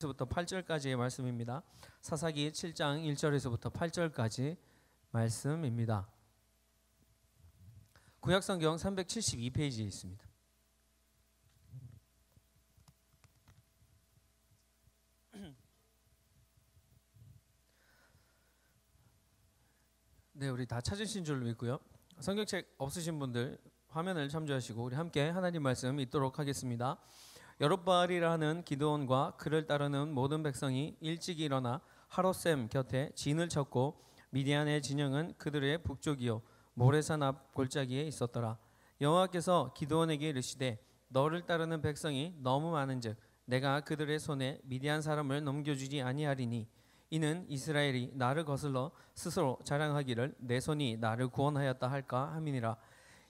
부터 8절까지의 말씀입니다. 사사기 7장 1절에서부터 8절까지 말씀입니다. 구약성경 372페이지에 있습니다. 네, 우리 다 찾으신 줄로 믿고요. 성경책 없으신 분들 화면을 참조하시고 우리 함께 하나님 말씀 읽도록 하겠습니다. 여룹바알이라 하는 기드온과 그를 따르는 모든 백성이 일찍 일어나 하롯셈 곁에 진을 쳤고 미디안의 진영은 그들의 북쪽이요 모레산 앞 골짜기에 있었더라. 여호와께서 기드온에게 이르시되 너를 따르는 백성이 너무 많은즉 내가 그들의 손에 미디안 사람을 넘겨주지 아니하리니 이는 이스라엘이 나를 거슬러 스스로 자랑하기를 내 손이 나를 구원하였다 할까 함이니라.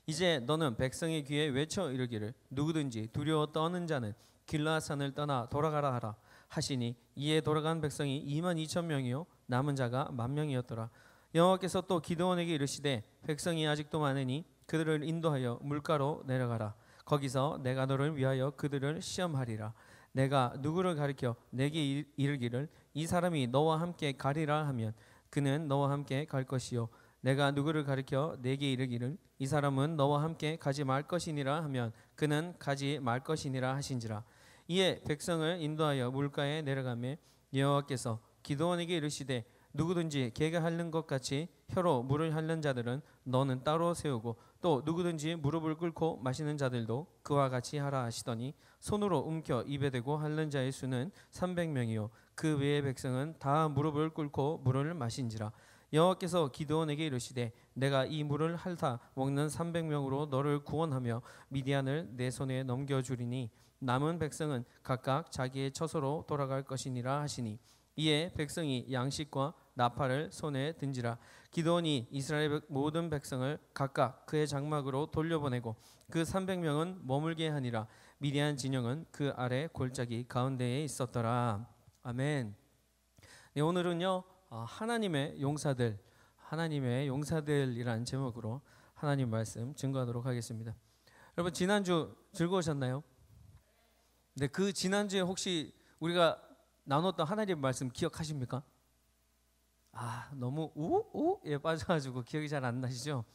이제 너는 백성의 귀에 외쳐 이르기를 누구든지 두려워 떠는 자는 길라앗산을 떠나 돌아가라 하라 하시니 이에 돌아간 백성이 22,000명이요 남은 자가 10,000명이었더라. 여호와께서 또 기드온에게 이르시되 백성이 아직도 많으니 그들을 인도하여 물가로 내려가라. 거기서 내가 너를 위하여 그들을 시험하리라. 내가 누구를 가리켜 내게 이르기를 이 사람이 너와 함께 가리라 하면 그는 너와 함께 갈 것이요 내가 누구를 가리켜 내게 이르기를 이 사람은 너와 함께 가지 말 것이니라 하면 그는 가지 말 것이니라 하신지라. 이에 백성을 인도하여 물가에 내려가매 여호와께서 기드온에게 이르시되 누구든지 개가 핥는 것 같이 혀로 물을 핥는 자들은 너는 따로 세우고 또 누구든지 무릎을 꿇고 마시는 자들도 그와 같이 하라 하시더니 손으로 움켜 입에 대고 핥는 자의 수는 300명이요 그 외의 백성은 다 무릎을 꿇고 물을 마신지라. 여호와께서 기드온에게 이르시되 내가 이 물을 핥아 먹는 300명으로 너를 구원하며 미디안을 내 손에 넘겨주리니 남은 백성은 각각 자기의 처소로 돌아갈 것이니라 하시니 이에 백성이 양식과 나팔을 손에 든지라. 기드온이 이스라엘 모든 백성을 각각 그의 장막으로 돌려보내고 그 300명은 머물게 하니라. 미디안 진영은 그 아래 골짜기 가운데에 있었더라. 아멘. 네, 오늘은요 하나님의 용사들이라는 제목으로 하나님 말씀 증거하도록 하겠습니다. 여러분 지난주 즐거우셨나요? 네, 그 지난주에 혹시 우리가 나눴던 하나님 말씀 기억하십니까? 너무 우에 빠져가지고 기억이 잘 안 나시죠?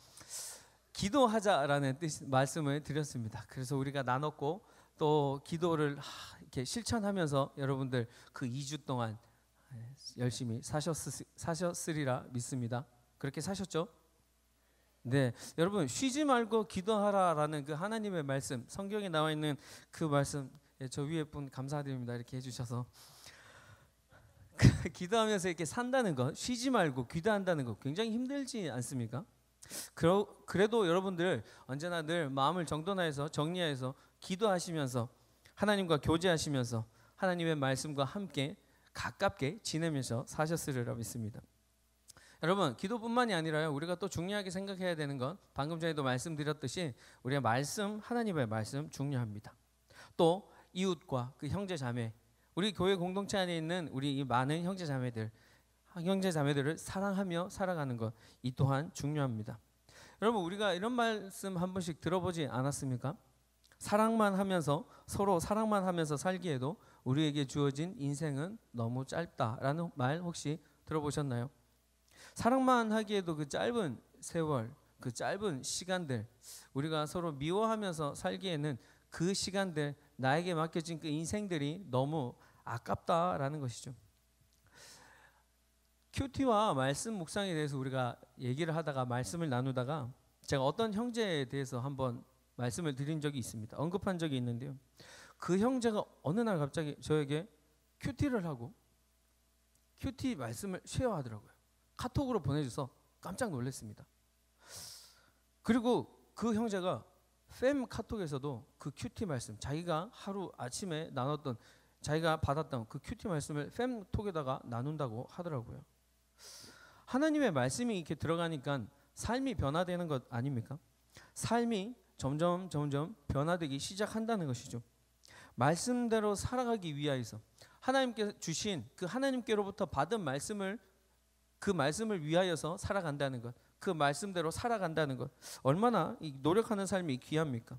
기도하자라는 말씀을 드렸습니다. 그래서 우리가 나눴고 또 기도를 이렇게 실천하면서 여러분들 그 2주 동안 열심히 사셨으리라 믿습니다. 그렇게 사셨죠? 네, 여러분 쉬지 말고 기도하라라는 그 하나님의 말씀, 성경에 나와 있는 그 말씀, 저 위에 분 감사드립니다. 이렇게 해주셔서 기도하면서 이렇게 산다는 것, 쉬지 말고 기도한다는 것 굉장히 힘들지 않습니까? 그래도 여러분들 언제나 늘 마음을 정돈하여서 정리하여서 기도하시면서 하나님과 교제하시면서 하나님의 말씀과 함께 가깝게 지내면서 사셨으리라 믿습니다. 여러분 기도뿐만이 아니라요 우리가 또 중요하게 생각해야 되는 건 방금 전에도 말씀드렸듯이 우리의 말씀, 하나님의 말씀 중요합니다. 또 이웃과 그 형제 자매, 우리 교회 공동체 안에 있는 우리 이 많은 형제 자매들을 사랑하며 살아가는 것, 이 또한 중요합니다. 여러분 우리가 이런 말씀 한 번씩 들어보지 않았습니까? 사랑만 하면서 서로 사랑만 하면서 살기에도 우리에게 주어진 인생은 너무 짧다라는 말 혹시 들어보셨나요? 사랑만 하기에도 그 짧은 세월, 그 짧은 시간들, 우리가 서로 미워하면서 살기에는 그 시간들, 나에게 맡겨진 그 인생들이 너무 아깝다라는 것이죠. 큐티와 말씀 묵상에 대해서 우리가 얘기를 하다가 말씀을 나누다가 제가 어떤 형제에 대해서 한번 말씀을 드린 적이 있습니다. 언급한 적이 있는데요. 그 형제가 어느 날 갑자기 저에게 큐티를 하고 큐티 말씀을 쉐어하더라고요. 카톡으로 보내줘서 깜짝 놀랐습니다. 그리고 그 형제가 팸 카톡에서도 그 큐티 말씀, 자기가 하루 아침에 나눴던, 자기가 받았던 그 큐티 말씀을 팸 톡에다가 나눈다고 하더라고요. 하나님의 말씀이 이렇게 들어가니까 삶이 변화되는 것 아닙니까? 삶이 점점 변화되기 시작한다는 것이죠. 말씀대로 살아가기 위하여서 하나님께 주신 그 하나님께로부터 받은 말씀을, 그 말씀을 위하여서 살아간다는 것, 그 말씀대로 살아간다는 것, 얼마나 노력하는 삶이 귀합니까?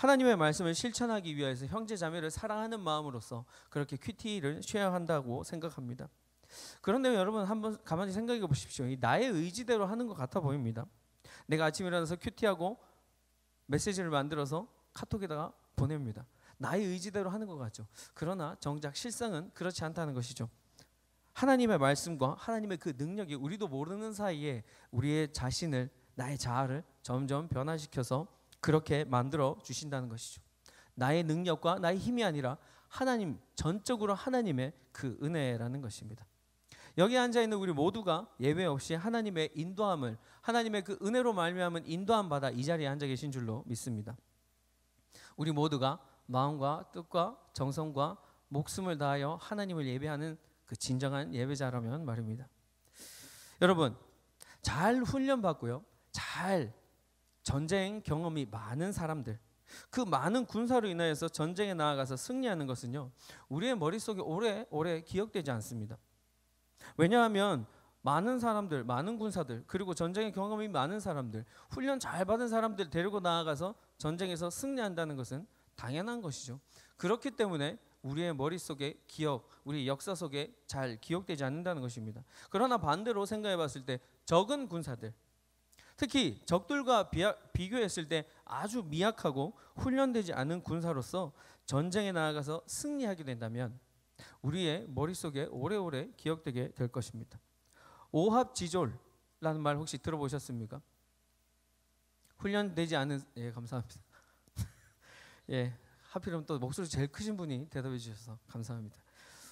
하나님의 말씀을 실천하기 위해서 형제 자매를 사랑하는 마음으로서 그렇게 큐티를 쉬어야 한다고 생각합니다. 그런데 여러분 한번 가만히 생각해 보십시오. 이 나의 의지대로 하는 것 같아 보입니다. 내가 아침에 일어나서 큐티하고 메시지를 만들어서 카톡에다가 보냅니다. 나의 의지대로 하는 것 같죠. 그러나 정작 실상은 그렇지 않다는 것이죠. 하나님의 말씀과 하나님의 그 능력이 우리도 모르는 사이에 우리의 자신을, 나의 자아를 점점 변화시켜서 그렇게 만들어 주신다는 것이죠. 나의 능력과 나의 힘이 아니라 하나님, 전적으로 하나님의 그 은혜라는 것입니다. 여기 앉아있는 우리 모두가 예외 없이 하나님의 인도함을, 하나님의 그 은혜로 말미암은 인도함 받아 이 자리에 앉아 계신 줄로 믿습니다. 우리 모두가 마음과 뜻과 정성과 목숨을 다하여 하나님을 예배하는 그 진정한 예배자라면 말입니다. 여러분, 잘 훈련받고요, 잘 전쟁 경험이 많은 사람들, 그 많은 군사로 인하여서 전쟁에 나아가서 승리하는 것은요, 우리의 머릿속에 오래 기억되지 않습니다. 왜냐하면 많은 사람들, 많은 군사들, 그리고 전쟁의 경험이 많은 사람들, 훈련 잘 받은 사람들 데리고 나아가서 전쟁에서 승리한다는 것은 당연한 것이죠. 그렇기 때문에 우리의 머릿속에 기억, 우리 역사 속에 잘 기억되지 않는다는 것입니다. 그러나 반대로 생각해 봤을 때 적은 군사들, 특히 적들과 비교했을 때 아주 미약하고 훈련되지 않은 군사로서 전쟁에 나아가서 승리하게 된다면 우리의 머릿속에 오래오래 기억되게 될 것입니다. 오합지졸라는 말 혹시 들어보셨습니까? 훈련되지 않은, 예, 감사합니다. 예, 하필이면 또 목소리 제일 크신 분이 대답해 주셔서 감사합니다.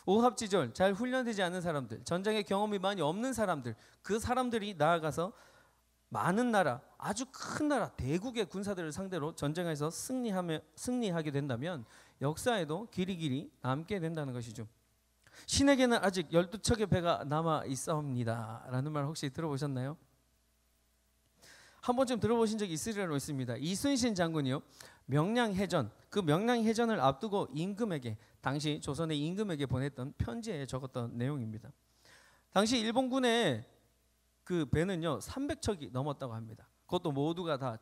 오합지졸, 잘 훈련되지 않은 사람들, 전쟁의 경험이 많이 없는 사람들, 그 사람들이 나아가서 많은 나라, 아주 큰 나라, 대국의 군사들을 상대로 전쟁에서 승리하게 된다면 역사에도 길이 남게 된다는 것이죠. 신에게는 아직 12척의 배가 남아 있사옵니다 라는 말 혹시 들어보셨나요? 한 번쯤 들어보신 적이 있으리라 믿습니다. 이순신 장군이요, 명량해전, 그 명량해전을 앞두고 임금에게, 당시 조선의 임금에게 보냈던 편지에 적었던 내용입니다. 당시 일본군의 그 배는요 300척이 넘었다고 합니다. 그것도 모두가 다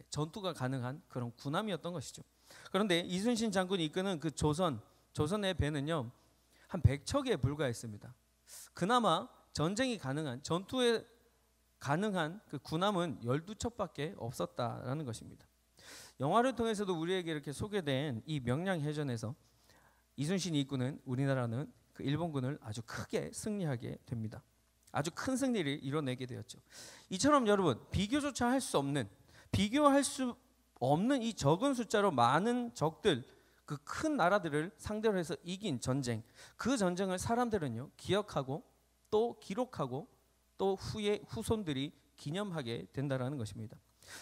전투가 가능한 그런 군함이었던 것이죠. 그런데 이순신 장군이 이끄는 그 조선의 배는요 한 100척에 불과했습니다. 그나마 전쟁이 가능한, 전투에 가능한 그 군함은 12척밖에 없었다라는 것입니다. 영화를 통해서도 우리에게 이렇게 소개된 이 명량해전에서 이순신이 이끄는 우리나라는 그 일본군을 아주 크게 승리하게 됩니다. 아주 큰 승리를 이뤄내게 되었죠. 이처럼 여러분, 비교할 수 없는 이 적은 숫자로 많은 적들, 그 큰 나라들을 상대로 해서 이긴 전쟁, 그 전쟁을 사람들은요 기억하고 또 기록하고 또 후손들이 기념하게 된다라는 것입니다.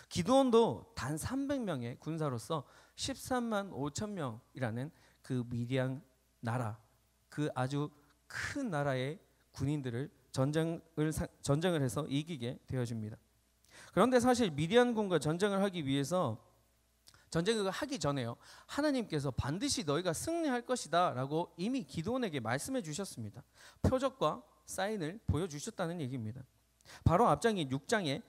기드온도 단 300명의 군사로서 13만 5천 명이라는 그 미디안 나라, 그 아주 큰 나라의 군인들을 전쟁을 해서 이기게 되어집니다. 그런데 사실 미디안군과 전쟁을 하기 위해서, 전쟁을 하기 전에요, 하나님께서 반드시 너희가 승리할 것이다 라고 이미 기드온에게 말씀해 주셨습니다. 표적과 사인을 보여주셨다는 얘기입니다. 바로 앞장인 6장에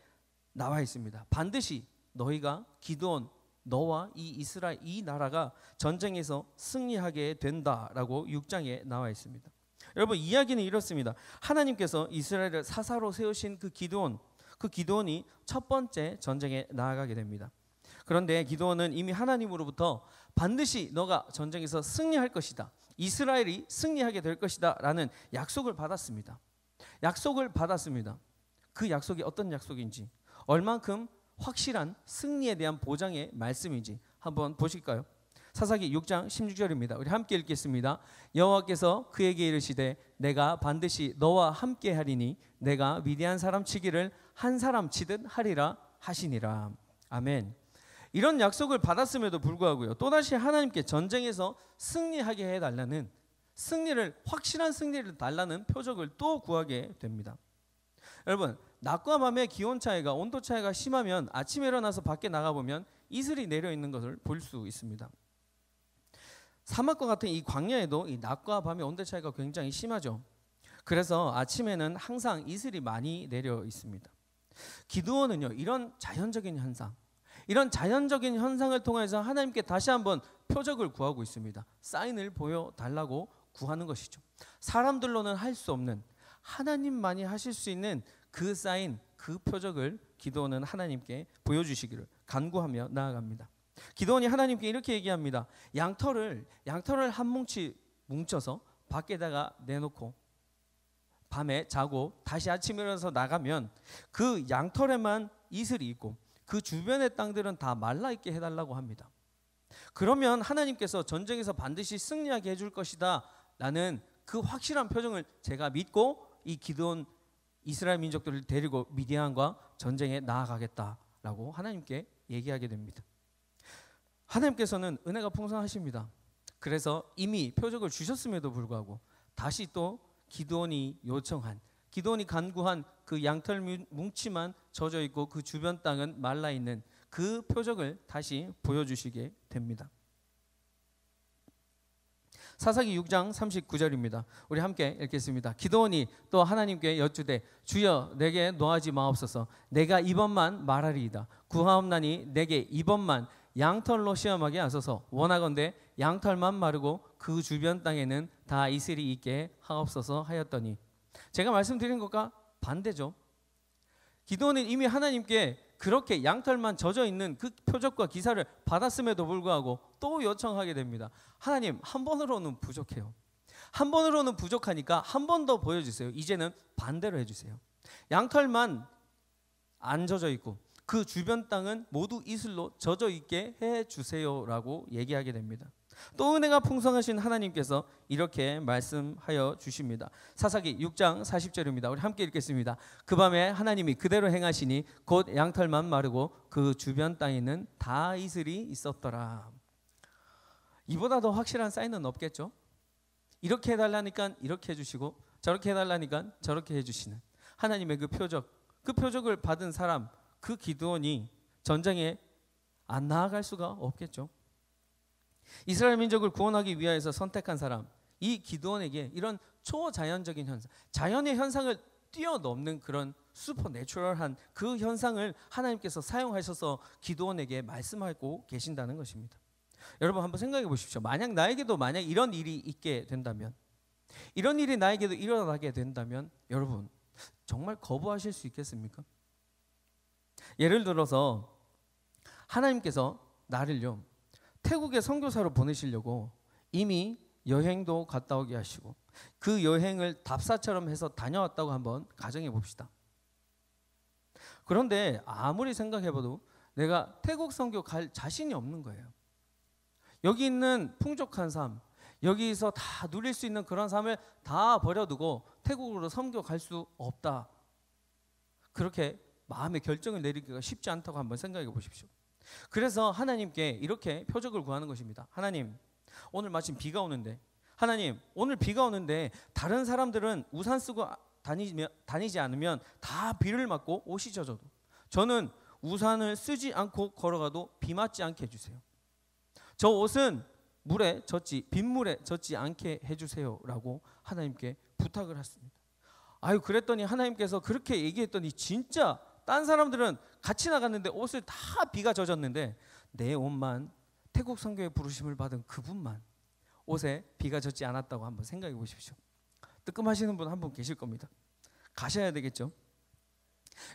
나와 있습니다. 반드시 너희가, 기드온, 너와 이 이스라엘, 이 나라가 전쟁에서 승리하게 된다라고 6장에 나와 있습니다. 여러분, 이야기는 이렇습니다. 하나님께서 이스라엘을 사사로 세우신 그 기드온이 첫 번째 전쟁에 나아가게 됩니다. 그런데 기드온은 이미 하나님으로부터 반드시 너가 전쟁에서 승리할 것이다, 이스라엘이 승리하게 될 것이다 라는 약속을 받았습니다. 그 약속이 어떤 약속인지, 얼만큼 확실한 승리에 대한 보장의 말씀인지 한번 보실까요? 사사기 6장 16절입니다. 우리 함께 읽겠습니다. 여호와께서 그에게 이르시되 내가 반드시 너와 함께 하리니 내가 미디안 사람 치기를 한 사람 치듯 하리라 하시니라. 아멘. 이런 약속을 받았음에도 불구하고요, 또다시 하나님께 전쟁에서 승리하게 해달라는, 확실한 승리를 달라는 표적을 또 구하게 됩니다. 여러분, 낮과 밤의 기온 차이가, 온도 차이가 심하면 아침에 일어나서 밖에 나가보면 이슬이 내려있는 것을 볼 수 있습니다. 사막과 같은 이 광야에도 이 낮과 밤의 온도 차이가 굉장히 심하죠. 그래서 아침에는 항상 이슬이 많이 내려 있습니다. 기드온은요, 이런 자연적인 현상, 이런 자연적인 현상을 통해서 하나님께 다시 한번 표적을 구하고 있습니다. 사인을 보여달라고 구하는 것이죠. 사람들로는 할 수 없는, 하나님만이 하실 수 있는 그 사인, 그 표적을 기드온은 하나님께 보여주시기를 간구하며 나아갑니다. 기드온이 하나님께 이렇게 얘기합니다. 양털을 한 뭉치 뭉쳐서 밖에다가 내놓고 밤에 자고 다시 아침에 일어나서 나가면 그 양털에만 이슬이 있고 그 주변의 땅들은 다 말라있게 해달라고 합니다. 그러면 하나님께서 전쟁에서 반드시 승리하게 해줄 것이다 라는 그 확실한 표정을 제가 믿고 이 기드온 이스라엘 민족들을 데리고 미디안과 전쟁에 나아가겠다라고 하나님께 얘기하게 됩니다. 하나님께서는 은혜가 풍성하십니다. 그래서 이미 표적을 주셨음에도 불구하고 다시 또 기드온이 간구한 그 양털 뭉치만 젖어 있고 그 주변 땅은 말라 있는 그 표적을 다시 보여주시게 됩니다. 사사기 6장 39절입니다. 우리 함께 읽겠습니다. 기드온이 또 하나님께 여쭈되 주여 내게 노하지 마옵소서. 내가 이번만 말하리이다. 구하옵나니 내게 이번만 양털로 시험하게 하소서. 원하건대 양털만 마르고 그 주변 땅에는 다 이슬이 있게 하옵소서 하였더니, 제가 말씀드린 것과 반대죠. 기드온은 이미 하나님께 그렇게 양털만 젖어 있는 그 표적과 기사를 받았음에도 불구하고 또 요청하게 됩니다. 하나님, 한 번으로는 부족해요. 한 번으로는 부족하니까 한 번 더 보여주세요. 이제는 반대로 해주세요. 양털만 안 젖어 있고 그 주변 땅은 모두 이슬로 젖어 있게 해주세요라고 얘기하게 됩니다. 또 은혜가 풍성하신 하나님께서 이렇게 말씀하여 주십니다. 사사기 6장 40절입니다. 우리 함께 읽겠습니다. 그 밤에 하나님이 그대로 행하시니 곧 양털만 마르고 그 주변 땅에는 다 이슬이 있었더라. 이보다 더 확실한 사인은 없겠죠. 이렇게 해달라니까 이렇게 해주시고 저렇게 해달라니까 저렇게 해주시는 하나님의 그 표적을 받은 사람, 그 기드온이 전쟁에 안 나아갈 수가 없겠죠. 이스라엘 민족을 구원하기 위하여서 선택한 사람, 이 기드온에게 이런 초자연적인 현상, 자연의 현상을 뛰어넘는 그런 슈퍼내추럴한 그 현상을 하나님께서 사용하셔서 기드온에게 말씀하고 계신다는 것입니다. 여러분 한번 생각해 보십시오. 나에게도 만약 이런 일이 있게 된다면, 이런 일이 나에게도 일어나게 된다면 여러분 정말 거부하실 수 있겠습니까? 예를 들어서 하나님께서 나를요 태국에 선교사로 보내시려고 이미 여행도 갔다 오게 하시고 그 여행을 답사처럼 해서 다녀왔다고 한번 가정해 봅시다. 그런데 아무리 생각해봐도 내가 태국 선교 갈 자신이 없는 거예요. 여기 있는 풍족한 삶, 여기서 다 누릴 수 있는 그런 삶을 다 버려두고 태국으로 선교 갈 수 없다. 그렇게 마음의 결정을 내리기가 쉽지 않다고 한번 생각해 보십시오. 그래서 하나님께 이렇게 표적을 구하는 것입니다. 하나님, 오늘 마침 비가 오는데, 하나님, 오늘 비가 오는데 다른 사람들은 우산 쓰고 다니지 않으면 다 비를 맞고 옷이 젖어도 저는 우산을 쓰지 않고 걸어가도 비 맞지 않게 해주세요. 저 옷은 빗물에 젖지 않게 해주세요라고 하나님께 부탁을 했습니다. 그랬더니 하나님께서 그렇게 얘기했더니 진짜 딴 사람들은 같이 나갔는데 옷을 다 비가 젖었는데 내 옷만, 태국 선교에 부르심을 받은 그분만 옷에 비가 젖지 않았다고 한번 생각해 보십시오. 뜨끔하시는 분 한 분 계실 겁니다. 가셔야 되겠죠.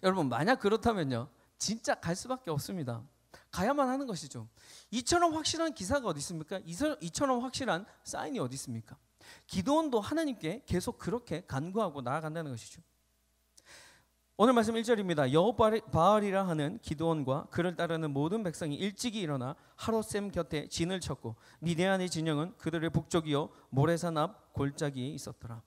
여러분 만약 그렇다면요 진짜 갈 수밖에 없습니다. 가야만 하는 것이죠. 이처럼 확실한 기사가 어디 있습니까? 이처럼 확실한 사인이 어디 있습니까? 기드온도 하나님께 계속 그렇게 간구하고 나아간다는 것이죠. 오늘 말씀 1절입니다. 여호바알이라 하는 기드온과 그를 따르는 모든 백성이 일찍이 일어나 하롯셈 곁에 진을 쳤고 미디안의 진영은 그들의 북쪽이요 모레산 앞 골짜기에 있었더라.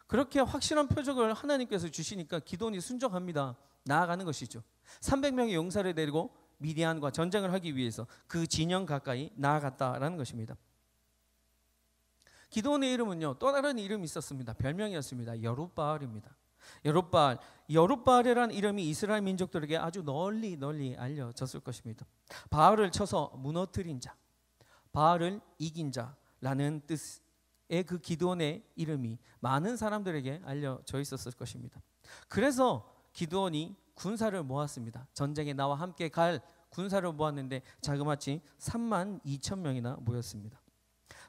그렇게 확실한 표적을 하나님께서 주시니까 기드온이 순종합니다. 나아가는 것이죠. 300명의 용사를 데리고 미디안과 전쟁을 하기 위해서 그 진영 가까이 나아갔다라는 것입니다. 기드온의 이름은요 또 다른 이름이 있었습니다. 별명이었습니다. 여룻바알입니다. 여룻바알이라는 이름이 이스라엘 민족들에게 아주 널리 알려졌을 것입니다. 바알을 쳐서 무너뜨린 자, 바알을 이긴 자라는 뜻의 그 기드온의 이름이 많은 사람들에게 알려져 있었을 것입니다. 그래서 기드온이 군사를 모았습니다. 전쟁에 나와 함께 갈 군사를 모았는데 자그마치 3만 2천 명이나 모였습니다.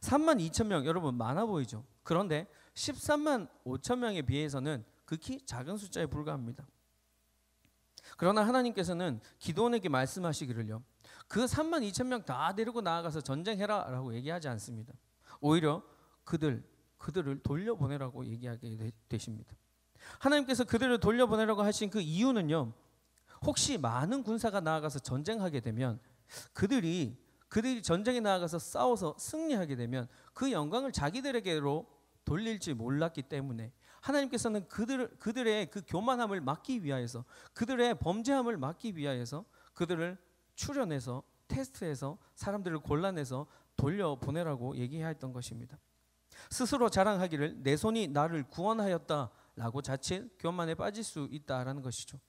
3만 2천 명, 여러분 많아 보이죠? 그런데 13만 5천 명에 비해서는 극히 작은 숫자에 불과합니다. 그러나 하나님께서는 기드온에게 말씀하시기를요, 그 3만 2천 명 다 데리고 나아가서 전쟁해라 라고 얘기하지 않습니다. 오히려 그들을 돌려보내라고 얘기하게 되십니다. 하나님께서 그들을 돌려보내라고 하신 그 이유는요, 혹시 많은 군사가 나아가서 전쟁하게 되면 그들이 전쟁에 나아가서 싸워서 승리하게 되면 그 영광을 자기들에게로 돌릴지 몰랐기 때문에 하나님께서는 그들의 그 교만함을 막기 위하여서, 그들의 범죄함을 막기 위하여서 그들을 추려내서 테스트해서 사람들을 골라내서 돌려보내라고 얘기했던 것입니다. 스스로 자랑하기를 내 손이 나를 구원하였다라고 자칫 교만에 빠질 수 있다라는 것이죠.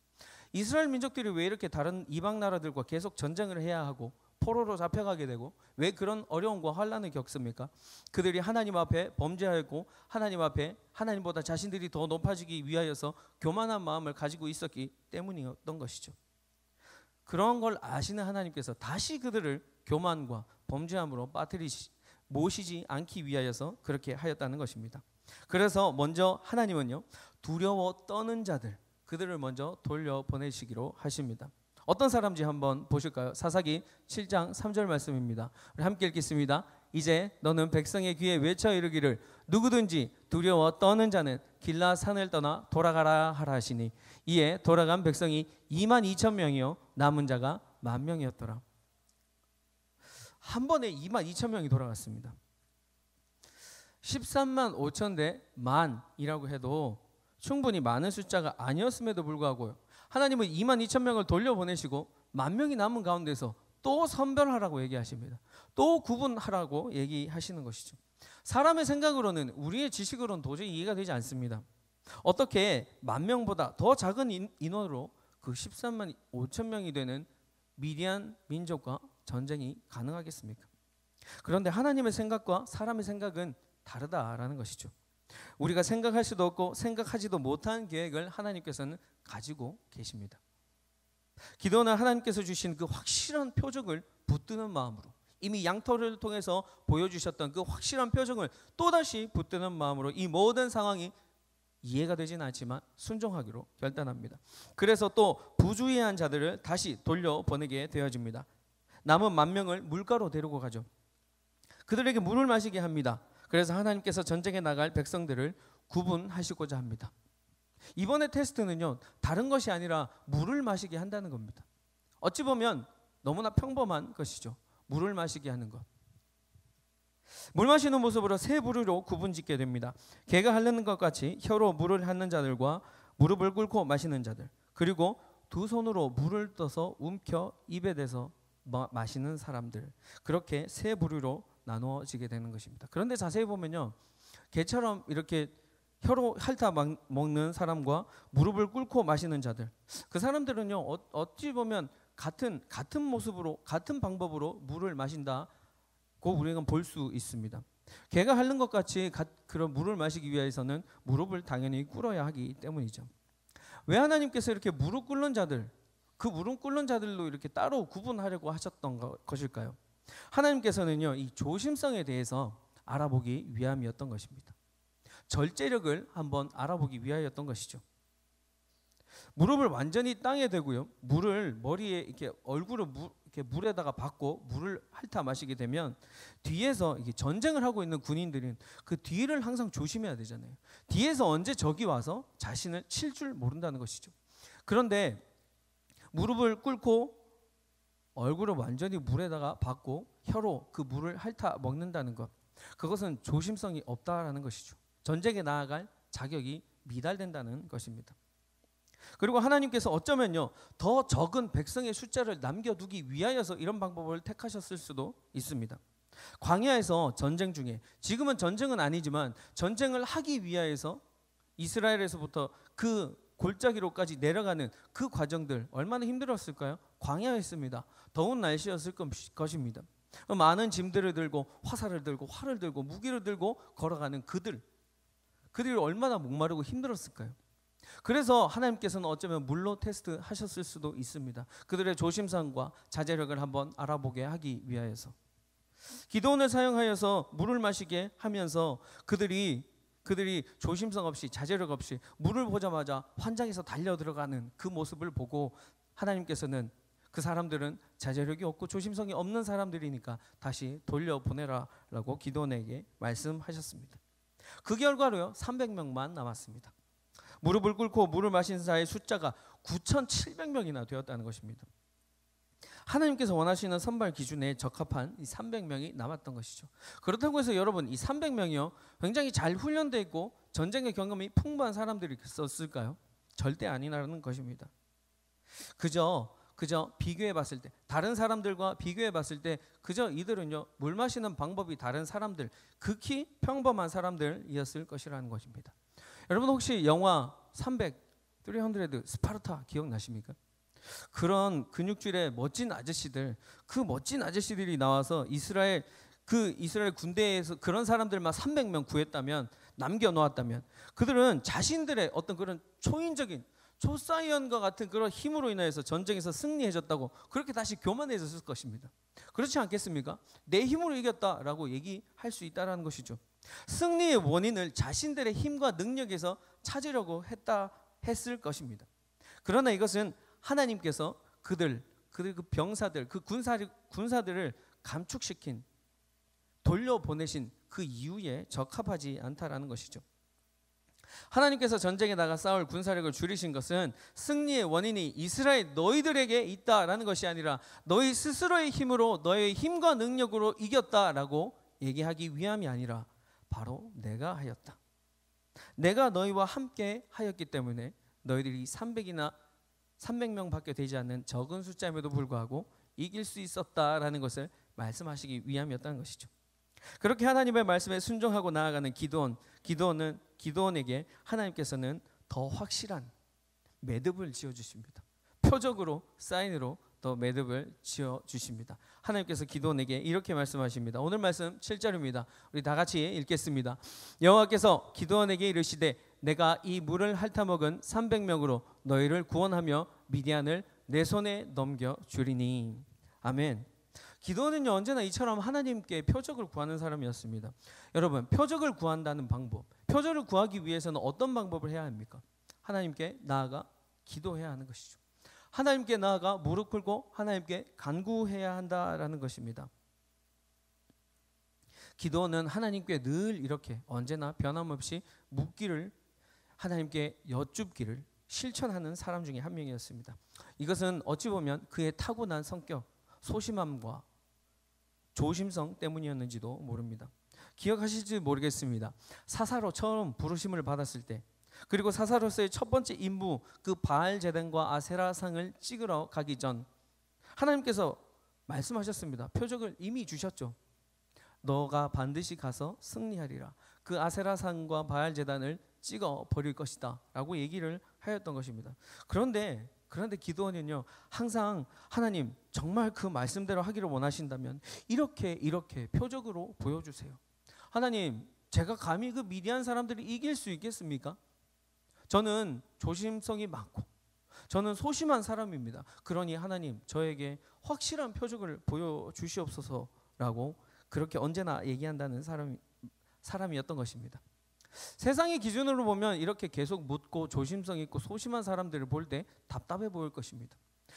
이스라엘 민족들이 왜 이렇게 다른 이방 나라들과 계속 전쟁을 해야 하고 포로로 잡혀가게 되고 왜 그런 어려움과 환난을 겪습니까? 그들이 하나님 앞에 범죄하였고 하나님 앞에 하나님보다 자신들이 더 높아지기 위하여서 교만한 마음을 가지고 있었기 때문이었던 것이죠. 그런 걸 아시는 하나님께서 다시 그들을 교만과 범죄함으로 모시지 않기 위하여서 그렇게 하였다는 것입니다. 그래서 먼저 하나님은요, 두려워 떠는 자들, 그들을 먼저 돌려보내시기로 하십니다. 어떤 사람인지 한번 보실까요? 사사기 7장 3절 말씀입니다. 우리 함께 읽겠습니다. 이제 너는 백성의 귀에 외쳐 이르기를 누구든지 두려워 떠는 자는 길라 산을 떠나 돌아가라 하라 하시니 이에 돌아간 백성이 2만 2천 명이요 남은 자가 1만 명이었더라. 한 번에 2만 2천 명이 돌아갔습니다. 13만 5천 대 만이라고 해도 충분히 많은 숫자가 아니었음에도 불구하고 하나님은 2만 2천 명을 돌려보내시고 1만 명이 남은 가운데서 또 선별하라고 얘기하십니다. 또 구분하라고 얘기하시는 것이죠. 사람의 생각으로는, 우리의 지식으로는 도저히 이해가 되지 않습니다. 어떻게 1만 명보다 더 작은 인원으로 그 13만 5천 명이 되는 미디안 민족과 전쟁이 가능하겠습니까? 그런데 하나님의 생각과 사람의 생각은 다르다라는 것이죠. 우리가 생각할 수도 없고 생각하지도 못한 계획을 하나님께서는 가지고 계십니다. 기도는 하나님께서 주신 그 확실한 표적을 붙드는 마음으로, 이미 양털을 통해서 보여주셨던 그 확실한 표정을 또다시 붙드는 마음으로 이 모든 상황이 이해가 되지는 않지만 순종하기로 결단합니다. 그래서 또 부주의한 자들을 다시 돌려보내게 되어집니다. 남은 1만 명을 물가로 데리고 가죠. 그들에게 물을 마시게 합니다. 그래서 하나님께서 전쟁에 나갈 백성들을 구분하시고자 합니다. 이번의 테스트는요, 다른 것이 아니라 물을 마시게 한다는 겁니다. 어찌 보면 너무나 평범한 것이죠. 물을 마시게 하는 것. 물 마시는 모습으로 세 부류로 구분짓게 됩니다. 개가 핥는 것 같이 혀로 물을 핥는 자들과 무릎을 꿇고 마시는 자들, 그리고 두 손으로 물을 떠서 움켜 입에 대서 마시는 사람들, 그렇게 세 부류로 나누어지게 되는 것입니다. 그런데 자세히 보면요, 개처럼 이렇게 혀로 핥아 먹는 사람과 무릎을 꿇고 마시는 자들, 그 사람들은요 어찌 보면 같은 모습으로 같은 방법으로 물을 마신다고 우리가 볼 수 있습니다. 개가 핥는 것 같이 그런 물을 마시기 위해서는 무릎을 당연히 꿇어야 하기 때문이죠. 왜 하나님께서 이렇게 무릎 꿇는 자들, 그 무릎 꿇는 자들로 이렇게 따로 구분하려고 하셨던 것일까요? 하나님께서는요, 이 조심성에 대해서 알아보기 위함이었던 것입니다. 절제력을 한번 알아보기 위하였던 것이죠. 무릎을 완전히 땅에 대고요, 물을 머리에 이렇게 얼굴을 이렇게 물에다가 받고 물을 핥아 마시게 되면 뒤에서 이게 전쟁을 하고 있는 군인들은 그 뒤를 항상 조심해야 되잖아요. 뒤에서 언제 적이 와서 자신을 칠 줄 모른다는 것이죠. 그런데 무릎을 꿇고 얼굴을 완전히 물에다가 받고 혀로 그 물을 핥아 먹는다는 것, 그것은 조심성이 없다라는 것이죠. 전쟁에 나아갈 자격이 미달된다는 것입니다. 그리고 하나님께서 어쩌면요, 더 적은 백성의 숫자를 남겨두기 위하여서 이런 방법을 택하셨을 수도 있습니다. 광야에서 전쟁 중에, 지금은 전쟁은 아니지만 전쟁을 하기 위하여서 이스라엘에서부터 그 골짜기로까지 내려가는 그 과정들 얼마나 힘들었을까요? 광야였습니다. 더운 날씨였을 것입니다. 많은 짐들을 들고 화살을 들고 활을 들고 무기를 들고 걸어가는 그들이 얼마나 목마르고 힘들었을까요? 그래서 하나님께서는 어쩌면 물로 테스트하셨을 수도 있습니다. 그들의 조심성과 자제력을 한번 알아보게 하기 위하여서. 기도원을 사용하여서 물을 마시게 하면서 그들이 조심성 없이 자제력 없이 물을 보자마자 환장해서 달려 들어가는 그 모습을 보고 하나님께서는 그 사람들은 자제력이 없고 조심성이 없는 사람들이니까 다시 돌려보내라라고 기도원에게 말씀하셨습니다. 그 결과로요 300명만 남았습니다. 무릎을 꿇고 물을 마신 자의 숫자가 9,700명이나 되었다는 것입니다. 하나님께서 원하시는 선발 기준에 적합한 이 300명이 남았던 것이죠. 그렇다고 해서 여러분 이 300명이요 굉장히 잘 훈련되어 있고 전쟁의 경험이 풍부한 사람들이 있었을까요? 절대 아니라는 것입니다. 그저 비교해 봤을 때 다른 사람들과 비교해 봤을 때 그저 이들은요 물 마시는 방법이 다른 사람들 극히 평범한 사람들이었을 것이라는 것입니다. 여러분 혹시 영화 300 스파르타 기억나십니까? 그런 근육질의 멋진 아저씨들, 그 멋진 아저씨들이 나와서 이스라엘 군대에서 그런 사람들만 300명 구했다면, 남겨놓았다면 그들은 자신들의 어떤 그런 초인적인 초사이언과 같은 그런 힘으로 인하여서 전쟁에서 승리해졌다고 그렇게 다시 교만해졌을 것입니다. 그렇지 않겠습니까? 내 힘으로 이겼다라고 얘기할 수 있다는 것이죠. 승리의 원인을 자신들의 힘과 능력에서 찾으려고 했을 것입니다. 그러나 이것은 하나님께서 그들 그 병사들, 그 군사들을 감축시킨, 돌려보내신 그 이유에 적합하지 않다라는 것이죠. 하나님께서 전쟁에 나가 싸울 군사력을 줄이신 것은 승리의 원인이 이스라엘 너희들에게 있다라는 것이 아니라 너희 스스로의 힘으로, 너의 힘과 능력으로 이겼다라고 얘기하기 위함이 아니라 바로 내가 하였다. 내가 너희와 함께 하였기 때문에 너희들이 300명밖에 되지 않는 적은 숫자임에도 불구하고 이길 수 있었다라는 것을 말씀하시기 위함이었다는 것이죠. 그렇게 하나님의 말씀에 순종하고 나아가는 기드온에게 하나님께서는 더 확실한 매듭을 지어주십니다. 표적으로, 사인으로 더 매듭을 지어주십니다. 하나님께서 기드온에게 이렇게 말씀하십니다. 오늘 말씀 7절입니다. 우리 다 같이 읽겠습니다. 여호와께서 기드온에게 이르시되 내가 이 물을 핥아먹은 300명으로 너희를 구원하며 미디안을 내 손에 넘겨주리니. 아멘. 기드온은요 언제나 이처럼 하나님께 표적을 구하는 사람이었습니다. 여러분, 표적을 구한다는 방법, 표적을 구하기 위해서는 어떤 방법을 해야 합니까? 하나님께 나아가 기도해야 하는 것이죠. 하나님께 나아가 무릎 꿇고 하나님께 간구해야 한다라는 것입니다. 기도는 하나님께 늘 이렇게 언제나 변함없이 묻기를, 하나님께 여쭙기를 실천하는 사람 중에 한 명이었습니다. 이것은 어찌 보면 그의 타고난 성격, 소심함과 조심성 때문이었는지도 모릅니다. 기억하실지 모르겠습니다. 사사로 처음 부르심을 받았을 때, 그리고 사사로서의 첫 번째 임무, 그 바알 제단과 아세라상을 찍으러 가기 전 하나님께서 말씀하셨습니다. 표적을 이미 주셨죠. 너가 반드시 가서 승리하리라. 그 아세라상과 바알 제단을 찍어 버릴 것이다 라고 얘기를 하였던 것입니다. 그런데 기드온은요 항상 하나님 정말 그 말씀대로 하기를 원하신다면 이렇게 표적으로 보여주세요. 하나님, 제가 감히 그 미디안 사람들이 이길 수 있겠습니까? 저는 조심성이 많고 저는 소심한 사람입니다. 그러니 하나님 저에게 확실한 표적을 보여주시옵소서라고 그렇게 언제나 얘기한다는 사람이었던 것입니다. 세상의 기준으로 보면 이렇게 계속 묻고 조심성 있고 소심한 사람들을 볼 때 답답해 보일 것입니다.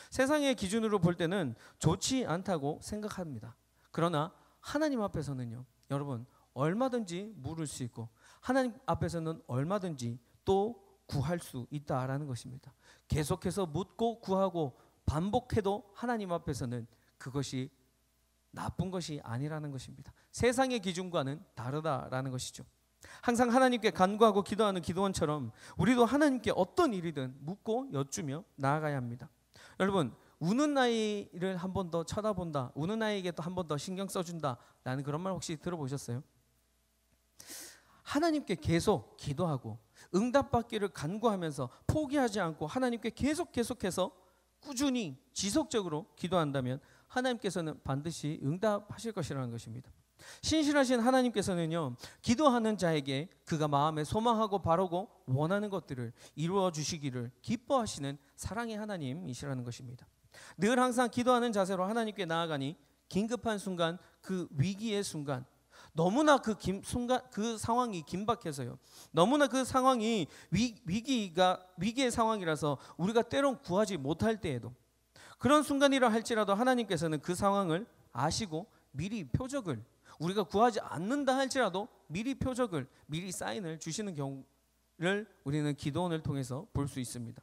세상의 기준으로 볼 때는 좋지 않다고 생각합니다. 그러나 하나님 앞에서는요, 여러분 얼마든지 물을 수 있고 하나님 앞에서는 얼마든지 또 구할 수 있다라는 것입니다. 계속해서 묻고 구하고 반복해도 하나님 앞에서는 그것이 나쁜 것이 아니라는 것입니다. 세상의 기준과는 다르다라는 것이죠. 항상 하나님께 간구하고 기도하는 기도원처럼 우리도 하나님께 어떤 일이든 묻고 여쭈며 나아가야 합니다. 여러분, 우는 아이를 한 번 더 쳐다본다, 우는 아이에게 또 한 번 더 신경 써준다라는 그런 말 혹시 들어보셨어요? 하나님께 계속 기도하고 응답받기를 간구하면서 포기하지 않고 하나님께 계속해서 꾸준히 지속적으로 기도한다면 하나님께서는 반드시 응답하실 것이라는 것입니다. 신실하신 하나님께서는요, 기도하는 자에게 그가 마음에 소망하고 바라고 원하는 것들을 이루어 주시기를 기뻐하시는 사랑의 하나님이시라는 것입니다. 늘 항상 기도하는 자세로 하나님께 나아가니 긴급한 순간, 그 위기의 순간, 너무나 그 상황이 긴박해서요, 너무나 그 상황이 위기의 상황이라서 우리가 때론 구하지 못할 때에도, 그런 순간이라 할지라도 하나님께서는 그 상황을 아시고 미리 표적을, 우리가 구하지 않는다 할지라도 미리 표적을, 미리 사인을 주시는 경우를 우리는 기도원을 통해서 볼 수 있습니다.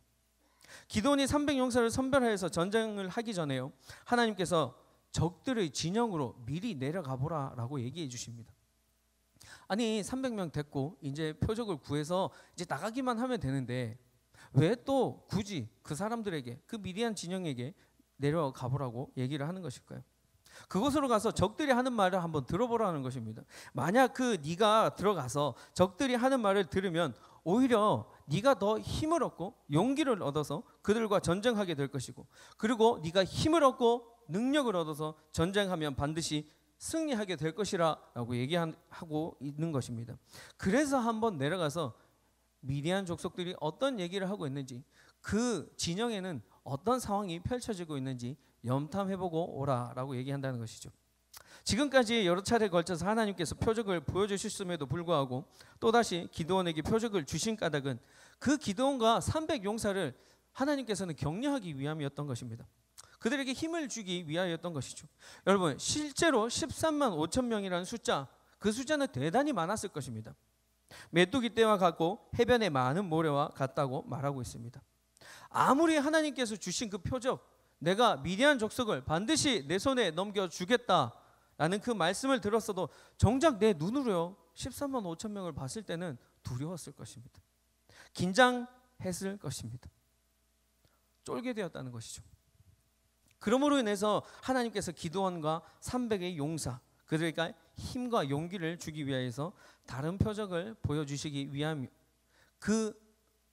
기도원이 300용사를 선별하여서 전쟁을 하기 전에요, 하나님께서 적들의 진영으로 미리 내려가 보라 라고 얘기해 주십니다. 아니 300명 됐고 이제 표적을 구해서 이제 나가기만 하면 되는데 왜 또 굳이 그 사람들에게, 그 미디안 진영에게 내려가 보라고 얘기를 하는 것일까요? 그곳으로 가서 적들이 하는 말을 한번 들어보라는 것입니다. 만약 네가 들어가서 적들이 하는 말을 들으면 오히려 네가 더 힘을 얻고 용기를 얻어서 그들과 전쟁하게 될 것이고, 그리고 네가 힘을 얻고 능력을 얻어서 전쟁하면 반드시 승리하게 될 것이라고 얘기하고 있는 것입니다. 그래서 한번 내려가서 미디안 족속들이 어떤 얘기를 하고 있는지, 그 진영에는 어떤 상황이 펼쳐지고 있는지 염탐해보고 오라라고 얘기한다는 것이죠. 지금까지 여러 차례에 걸쳐서 하나님께서 표적을 보여주셨음에도 불구하고 또다시 기드온에게 표적을 주신 까닭은 그 기드온과 300용사를 하나님께서는 격려하기 위함이었던 것입니다. 그들에게 힘을 주기 위하였던 것이죠. 여러분, 실제로 13만 5천 명이라는 숫자, 그 숫자는 대단히 많았을 것입니다. 메뚜기 떼와 같고 해변의 많은 모래와 같다고 말하고 있습니다. 아무리 하나님께서 주신 그 표적, 내가 미디안 족속을 반드시 내 손에 넘겨주겠다라는 그 말씀을 들었어도 정작 내 눈으로요 13만 5천 명을 봤을 때는 두려웠을 것입니다. 긴장했을 것입니다. 쫄게 되었다는 것이죠. 그러므로 인해서 하나님께서 기드온과 300의 용사, 그들에게 힘과 용기를 주기 위해서 다른 표적을 보여주시기 위함, 그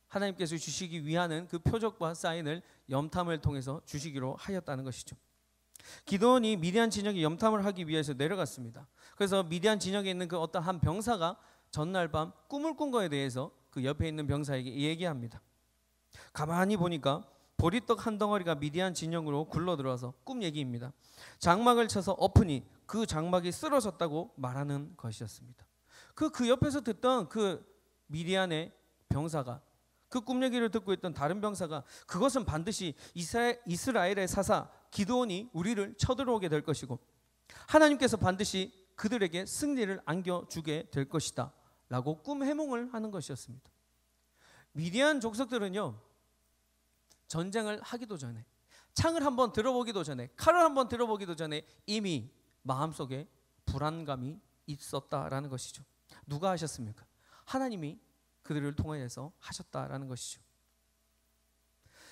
하나님께서 주시기 위하는 그 표적과 사인을 염탐을 통해서 주시기로 하였다는 것이죠. 기드온이 미디안 진영에 염탐을 하기 위해서 내려갔습니다. 그래서 미디안 진영에 있는 그 어떤 한 병사가 전날 밤 꿈을 꾼 거에 대해서 그 옆에 있는 병사에게 얘기합니다. 가만히 보니까 보리떡 한 덩어리가 미디안 진영으로 굴러들어와서 꿈 얘기입니다. 장막을 쳐서 엎으니 그 장막이 쓰러졌다고 말하는 것이었습니다. 그 옆에서 듣던 그 미디안의 병사가, 그 꿈 얘기를 듣고 있던 다른 병사가, 그것은 반드시 이스라엘의 사사 기드온이 우리를 쳐들어오게 될 것이고 하나님께서 반드시 그들에게 승리를 안겨주게 될 것이다 라고 꿈 해몽을 하는 것이었습니다. 미디안 족속들은요, 전쟁을 하기도 전에, 창을 한번 들어보기도 전에, 칼을 한번 들어보기도 전에 이미 마음속에 불안감이 있었다라는 것이죠. 누가 하셨습니까? 하나님이 그들을 통해서 하셨다라는 것이죠.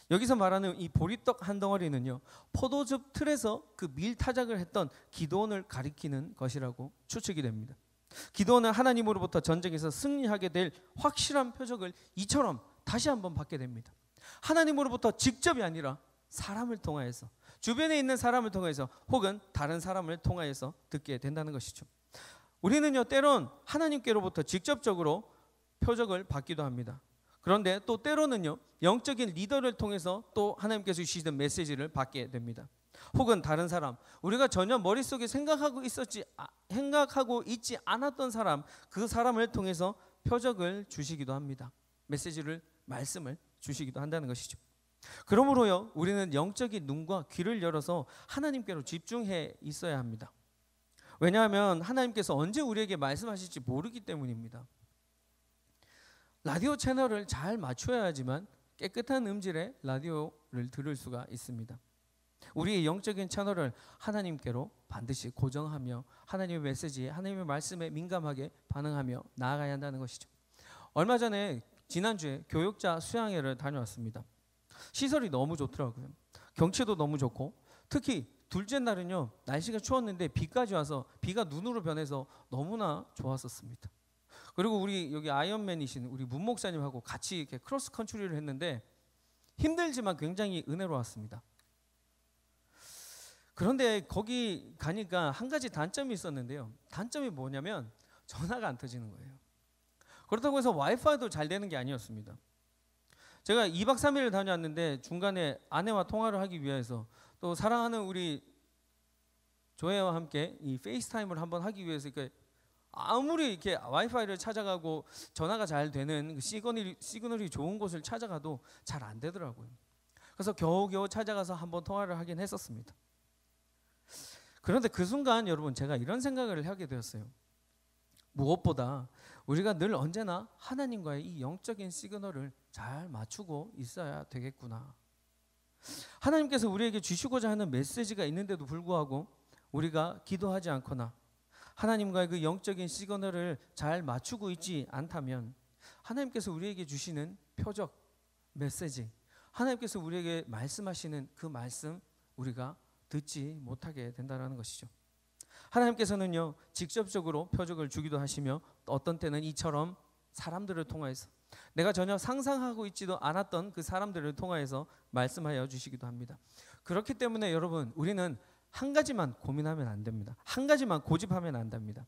여기서 말하는 이 보리떡 한 덩어리는요, 포도즙 틀에서 그 밀타작을 했던 기드온을 가리키는 것이라고 추측이 됩니다. 기드온은 하나님으로부터 전쟁에서 승리하게 될 확실한 표적을 이처럼 다시 한번 받게 됩니다. 하나님으로부터 직접이 아니라 사람을 통하여서, 주변에 있는 사람을 통해서, 혹은 다른 사람을 통하여서 듣게 된다는 것이죠. 우리는요 때론 하나님께로부터 직접적으로 표적을 받기도 합니다. 그런데 또 때로는요 영적인 리더를 통해서 또 하나님께서 주시는 메시지를 받게 됩니다. 혹은 다른 사람, 우리가 전혀 머릿속에 생각하고 있지 않았던 사람, 그 사람을 통해서 표적을 주시기도 합니다. 메시지를, 말씀을 주시기도 한다는 것이죠. 그러므로요 우리는 영적인 눈과 귀를 열어서 하나님께로 집중해 있어야 합니다. 왜냐하면 하나님께서 언제 우리에게 말씀하실지 모르기 때문입니다. 라디오 채널을 잘 맞춰야지만 깨끗한 음질의 라디오를 들을 수가 있습니다. 우리의 영적인 채널을 하나님께로 반드시 고정하며 하나님의 메시지에, 하나님의 말씀에 민감하게 반응하며 나아가야 한다는 것이죠. 얼마 전에 지난주에 교육자 수양회를 다녀왔습니다. 시설이 너무 좋더라고요. 경치도 너무 좋고, 특히 둘째 날은요 날씨가 추웠는데 비까지 와서 비가 눈으로 변해서 너무나 좋았었습니다. 그리고 우리 여기 아이언맨이신 우리 문 목사님하고 같이 이렇게 크로스 컨트리를 했는데 힘들지만 굉장히 은혜로웠습니다. 그런데 거기 가니까 한 가지 단점이 있었는데요. 단점이 뭐냐면 전화가 안 터지는 거예요. 그렇다고 해서 와이파이도 잘 되는 게 아니었습니다. 제가 2박 3일을 다녀왔는데 중간에 아내와 통화를 하기 위해서 또 사랑하는 우리 조혜와 함께 이 페이스타임을 한번 하기 위해서 아무리 이렇게 와이파이를 찾아가고 전화가 잘 되는 시그널이 좋은 곳을 찾아가도 잘 안 되더라고요. 그래서 겨우겨우 찾아가서 한번 통화를 하긴 했었습니다. 그런데 그 순간 여러분 제가 이런 생각을 하게 되었어요. 무엇보다 우리가 늘 언제나 하나님과의 이 영적인 시그널을 잘 맞추고 있어야 되겠구나. 하나님께서 우리에게 주시고자 하는 메시지가 있는데도 불구하고 우리가 기도하지 않거나 하나님과의 그 영적인 시그널을 잘 맞추고 있지 않다면 하나님께서 우리에게 주시는 표적, 메시지, 하나님께서 우리에게 말씀하시는 그 말씀 우리가 듣지 못하게 된다는 것이죠. 하나님께서는요 직접적으로 표적을 주기도 하시며 어떤 때는 이처럼 사람들을 통하여서 내가 전혀 상상하고 있지도 않았던 그 사람들을 통하여서 말씀하여 주시기도 합니다. 그렇기 때문에 여러분 우리는 한 가지만 고민하면 안 됩니다. 한 가지만 고집하면 안 됩니다.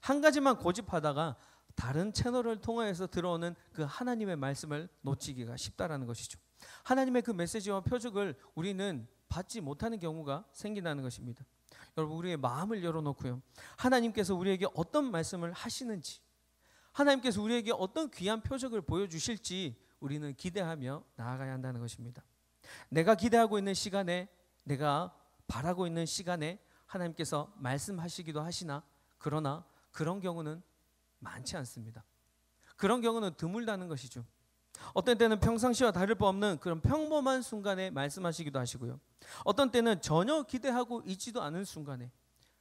한 가지만 고집하다가 다른 채널을 통하여서 들어오는 그 하나님의 말씀을 놓치기가 쉽다라는 것이죠. 하나님의 그 메시지와 표적을 우리는 받지 못하는 경우가 생긴다는 것입니다. 여러분 우리의 마음을 열어놓고요. 하나님께서 우리에게 어떤 말씀을 하시는지 하나님께서 우리에게 어떤 귀한 표적을 보여주실지 우리는 기대하며 나아가야 한다는 것입니다. 내가 기대하고 있는 시간에 내가 바라고 있는 시간에 하나님께서 말씀하시기도 하시나 그러나 그런 경우는 많지 않습니다. 그런 경우는 드물다는 것이죠. 어떤 때는 평상시와 다를 바 없는 그런 평범한 순간에 말씀하시기도 하시고요. 어떤 때는 전혀 기대하고 있지도 않은 순간에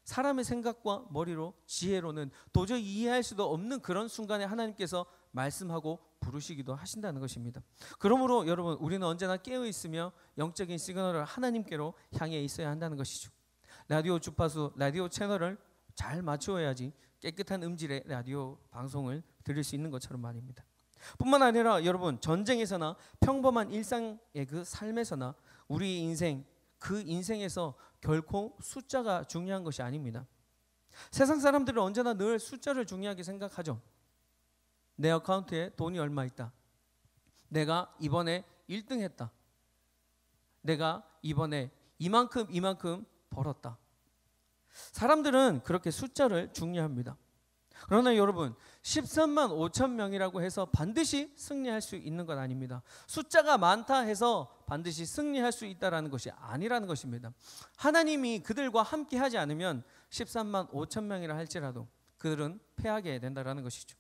사람의 생각과 머리로 지혜로는 도저히 이해할 수도 없는 그런 순간에 하나님께서 말씀하고 부르시기도 하신다는 것입니다. 그러므로 여러분 우리는 언제나 깨어 있으며 영적인 시그널을 하나님께로 향해 있어야 한다는 것이죠. 라디오 주파수, 라디오 채널을 잘 맞추어야지 깨끗한 음질의 라디오 방송을 들을 수 있는 것처럼 말입니다. 뿐만 아니라 여러분 전쟁에서나 평범한 일상의 그 삶에서나 우리 인생 그 인생에서 결코 숫자가 중요한 것이 아닙니다. 세상 사람들은 언제나 늘 숫자를 중요하게 생각하죠. 내 어카운트에 돈이 얼마 있다. 내가 이번에 1등 했다. 내가 이번에 이만큼 벌었다. 사람들은 그렇게 숫자를 중요합니다. 그러나 여러분 13만 5천 명이라고 해서 반드시 승리할 수 있는 건 아닙니다. 숫자가 많다 해서 반드시 승리할 수 있다는 것이 아니라는 것입니다. 하나님이 그들과 함께 하지 않으면 13만 5천 명이라 할지라도 그들은 패하게 된다는 것이죠.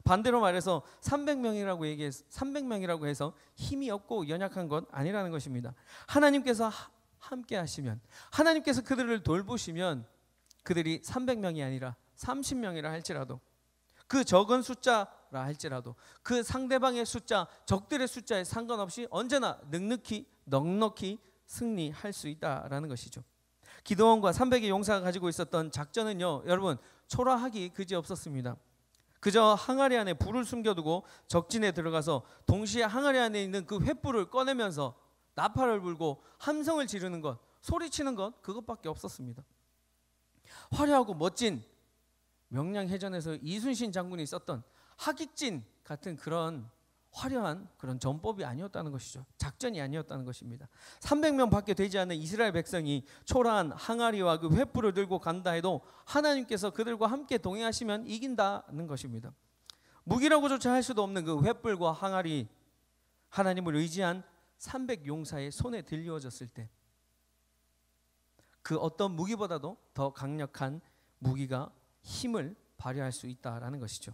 반대로 말해서 300명이라고 해서 힘이 없고 연약한 건 아니라는 것입니다. 하나님께서 함께 하시면 하나님께서 그들을 돌보시면 그들이 300명이 아니라 30명이라 할지라도 그 적은 숫자라 할지라도 그 상대방의 숫자, 적들의 숫자에 상관없이 언제나 넉넉히 승리할 수 있다라는 것이죠. 기드온과 300의 용사가 가지고 있었던 작전은요, 여러분 초라하기 그지없었습니다. 그저 항아리 안에 불을 숨겨두고 적진에 들어가서 동시에 항아리 안에 있는 그 횃불을 꺼내면서 나팔을 불고 함성을 지르는 것, 소리치는 것 그것밖에 없었습니다. 화려하고 멋진 명량해전에서 이순신 장군이 썼던 하깃진 같은 그런 화려한 그런 전법이 아니었다는 것이죠. 작전이 아니었다는 것입니다. 300명 밖에 되지 않는 이스라엘 백성이 초라한 항아리와 그 횃불을 들고 간다 해도 하나님께서 그들과 함께 동행하시면 이긴다는 것입니다. 무기라고조차 할 수도 없는 그 횃불과 항아리, 하나님을 의지한 300용사의 손에 들려졌을 때 그 어떤 무기보다도 더 강력한 무기가 힘을 발휘할 수 있다라는 것이죠.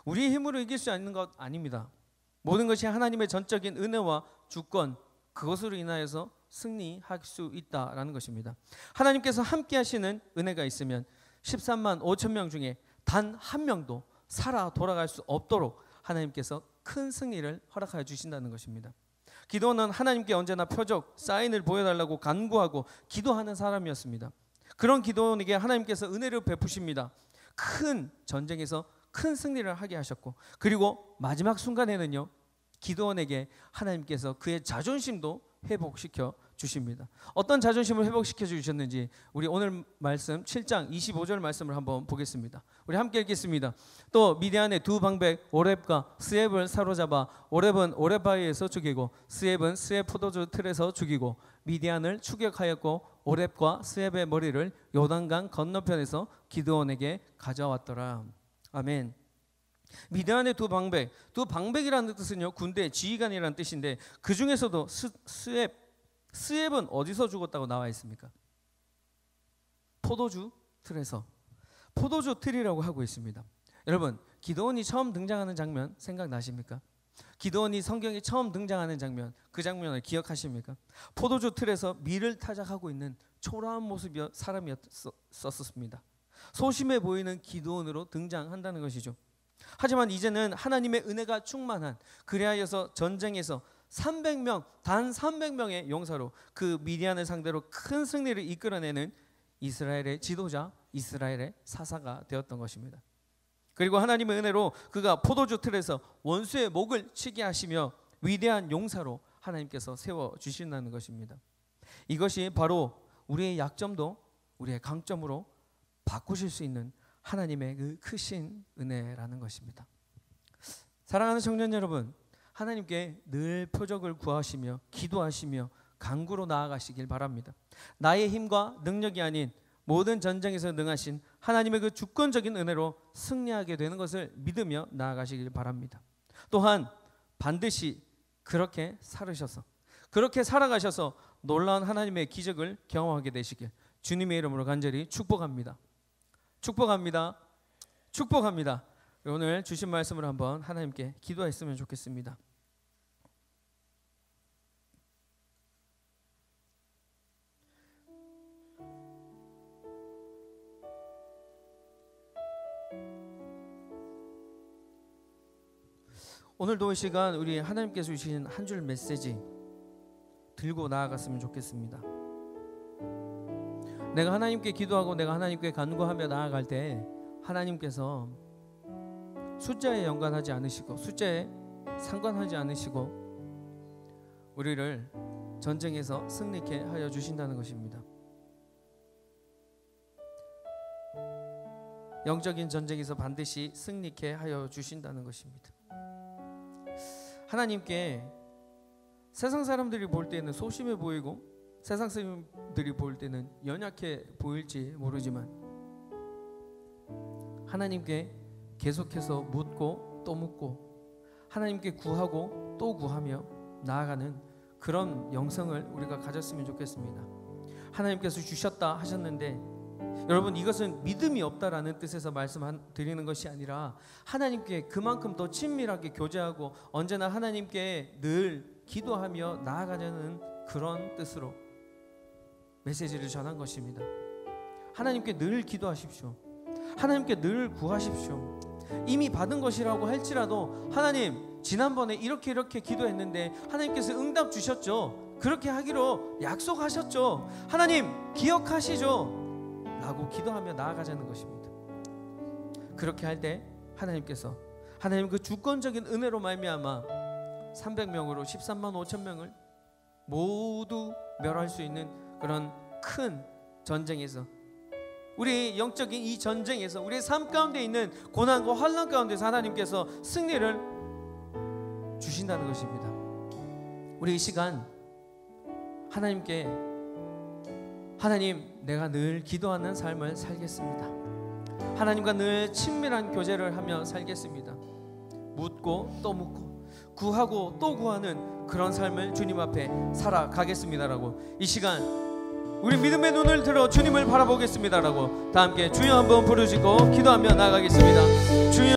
우리의 힘으로 이길 수 있는 것 아닙니다. 모든 것이 하나님의 전적인 은혜와 주권, 그것으로 인하여서 승리할 수 있다라는 것입니다. 하나님께서 함께 하시는 은혜가 있으면 13만 5천 명 중에 단 한 명도 살아 돌아갈 수 없도록 하나님께서 큰 승리를 허락하여 주신다는 것입니다. 기도는 하나님께 언제나 표적, 사인을 보여달라고 간구하고 기도하는 사람이었습니다. 그런 기도원에게 하나님께서 은혜를 베푸십니다. 큰 전쟁에서 큰 승리를 하게 하셨고, 그리고 마지막 순간에는요, 기도원에게 하나님께서 그의 자존심도 회복시켜 주십니다. 어떤 자존심을 회복시켜 주셨는지 우리 오늘 말씀 7장 25절 말씀을 한번 보겠습니다. 우리 함께 읽겠습니다. 또 미디안의 두 방백 오렙과 스앱을 사로잡아 오렙은 오렙바위에서 죽이고 스앱은 스앱 포도주 틀에서 죽이고 미디안을 추격하였고 오렙과 스앱의 머리를 요단강 건너편에서 기드온에게 가져왔더라. 아멘. 미디안의 두 방백이라는 뜻은요, 군대의 지휘관이라는 뜻인데 그 중에서도 스앱은 어디서 죽었다고 나와 있습니까? 포도주 틀에서. 포도주 틀이라고 하고 있습니다. 여러분, 기드온이 처음 등장하는 장면 생각나십니까? 기드온이 성경에 처음 등장하는 장면, 그 장면을 기억하십니까? 포도주 틀에서 밀을 타작하고 있는 초라한 모습의 사람이었습니다. 소심해 보이는 기드온으로 등장한다는 것이죠. 하지만 이제는 하나님의 은혜가 충만한, 그리하여서 전쟁에서 300명, 단 300명의 용사로 그 미디안을 상대로 큰 승리를 이끌어내는 이스라엘의 지도자, 이스라엘의 사사가 되었던 것입니다. 그리고 하나님의 은혜로 그가 포도주 틀에서 원수의 목을 치게 하시며 위대한 용사로 하나님께서 세워주신다는 것입니다. 이것이 바로 우리의 약점도 우리의 강점으로 바꾸실 수 있는 하나님의 그 크신 은혜라는 것입니다. 사랑하는 청년 여러분, 하나님께 늘 표적을 구하시며 기도하시며 간구로 나아가시길 바랍니다. 나의 힘과 능력이 아닌 모든 전쟁에서 능하신 하나님의 그 주권적인 은혜로 승리하게 되는 것을 믿으며 나아가시길 바랍니다. 또한 반드시 그렇게 살으셔서, 그렇게 살아가셔서 놀라운 하나님의 기적을 경험하게 되시길 주님의 이름으로 간절히 축복합니다. 축복합니다. 축복합니다. 오늘 주신 말씀을 한번 하나님께 기도했으면 좋겠습니다. 오늘도 이 시간 우리 하나님께서 주신 한 줄 메시지 들고 나아갔으면 좋겠습니다. 내가 하나님께 기도하고 내가 하나님께 간구하며 나아갈 때 하나님께서 숫자에 연관하지 않으시고 숫자에 상관하지 않으시고 우리를 전쟁에서 승리케 하여 주신다는 것입니다. 영적인 전쟁에서 반드시 승리케 하여 주신다는 것입니다. 하나님께 세상 사람들이 볼 때는 소심해 보이고 세상 사람들이 볼 때는 연약해 보일지 모르지만 하나님께 계속해서 묻고 또 묻고 하나님께 구하고 또 구하며 나아가는 그런 영성을 우리가 가졌으면 좋겠습니다. 하나님께서 주셨다 하셨는데 여러분, 이것은 믿음이 없다라는 뜻에서 말씀드리는 것이 아니라 하나님께 그만큼 더 친밀하게 교제하고 언제나 하나님께 늘 기도하며 나아가려는 그런 뜻으로 메시지를 전한 것입니다. 하나님께 늘 기도하십시오. 하나님께 늘 구하십시오. 이미 받은 것이라고 할지라도 하나님, 지난번에 이렇게 기도했는데 하나님께서 응답 주셨죠. 그렇게 하기로 약속하셨죠. 하나님 기억하시죠. 라고 기도하며 나아가자는 것입니다. 그렇게 할 때 하나님께서 하나님 그 주권적인 은혜로 말미암아 300명으로 13만 5천 명을 모두 멸할 수 있는 그런 큰 전쟁에서, 우리 영적인 이 전쟁에서, 우리의 삶 가운데 있는 고난과 환난 가운데서 하나님께서 승리를 주신다는 것입니다. 우리 이 시간 하나님께 하나님, 내가 늘 기도하는 삶을 살겠습니다. 하나님과 늘 친밀한 교제를 하며 살겠습니다. 묻고 또 묻고 구하고 또 구하는 그런 삶을 주님 앞에 살아가겠습니다라고 이 시간 우리 믿음의 눈을 들어 주님을 바라보겠습니다라고 다 함께 주여 한번 부르짖고 기도하며 나아가겠습니다. 주여.